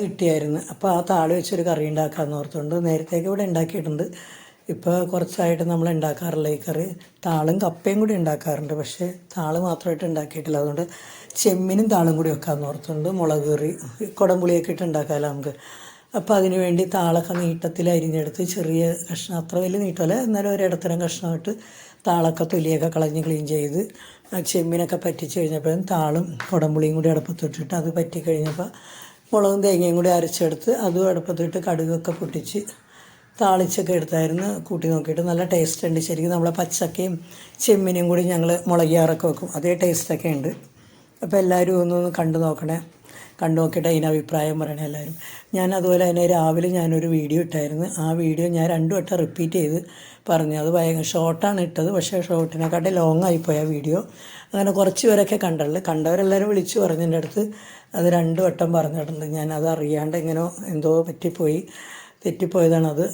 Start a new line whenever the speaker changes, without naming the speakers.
കിട്ടിയായിരുന്നു. അപ്പോൾ ആ താള് വെച്ചൊരു കറി ഉണ്ടാക്കാമെന്ന് ഓർത്തുകൊണ്ട് നേരത്തേക്ക് ഇവിടെ ഉണ്ടാക്കിയിട്ടുണ്ട്. ഇപ്പോൾ കുറച്ചായിട്ട് നമ്മൾ ഉണ്ടാക്കാറില്ല ഈ കറി. താളും കപ്പയും കൂടി ഉണ്ടാക്കാറുണ്ട്, പക്ഷേ താള് മാത്രമായിട്ട് ഉണ്ടാക്കിയിട്ടില്ല. അതുകൊണ്ട് ചെമ്മീനും താളും കൂടി വെക്കാമെന്ന് ഓർത്തുകൊണ്ട് മുളക് കറി കുടംപുളിയൊക്കെ ഇട്ട് ഉണ്ടാക്കാമല്ലോ നമുക്ക്. അപ്പോൾ അതിന് വേണ്ടി താളൊക്കെ നീട്ടത്തിൽ അരിഞ്ഞെടുത്ത് ചെറിയ കഷ്ണം, അത്ര വലിയ നീട്ടമല്ല എന്നാലും ഒരിടത്തരം കഷ്ണമായിട്ട് താളൊക്കെ തൊലിയൊക്കെ കളഞ്ഞ് ക്ലീൻ ചെയ്ത് ചെമ്മീനൊക്കെ പറ്റിച്ച് കഴിഞ്ഞപ്പോഴും താളും കുടംപുളിയും കൂടി അടുപ്പത്തിട്ടിട്ട് അത് പറ്റി കഴിഞ്ഞപ്പോൾ മുളകും തേങ്ങയും കൂടി അരച്ചെടുത്ത് അതും അടുപ്പത്തിട്ട് കടുകൊക്കെ പൊട്ടിച്ച് താളിച്ചൊക്കെ എടുത്തായിരുന്നു. കൂട്ടി നോക്കിയിട്ട് നല്ല ടേസ്റ്റ് ഉണ്ട്. ശരിക്കും നമ്മളെ പച്ചക്കയും ചെമ്മീനും കൂടി ഞങ്ങൾ മുളകിയാറൊക്കെ വെക്കും, അതേ ടേസ്റ്റൊക്കെ ഉണ്ട്. അപ്പോൾ എല്ലാവരും ഒന്ന് കണ്ടു നോക്കണേ. കണ്ടു നോക്കിയിട്ട് അതിന് അഭിപ്രായം പറയണേ എല്ലാവരും. ഞാൻ അതുപോലെ തന്നെ രാവിലെ ഞാനൊരു വീഡിയോ ഇട്ടായിരുന്നു. ആ വീഡിയോ ഞാൻ 2 വട്ടം റിപ്പീറ്റ് ചെയ്ത് പറഞ്ഞു. അത് ഭയങ്കര ഷോർട്ടാണ് ഇട്ടത്, പക്ഷേ ഷോർട്ടിനെക്കാട്ടി ലോങ് ആയിപ്പോയി ആ വീഡിയോ. അങ്ങനെ കുറച്ച് പേരൊക്കെ കണ്ടുള്ളൂ. കണ്ടവരെല്ലാവരും വിളിച്ച് പറഞ്ഞതിൻ്റെ അടുത്ത് അത് 2 വട്ടം പറഞ്ഞിട്ടുണ്ട്. ഞാൻ അത് അറിയാണ്ട് എന്തോ തെറ്റിപ്പോയതാണത്.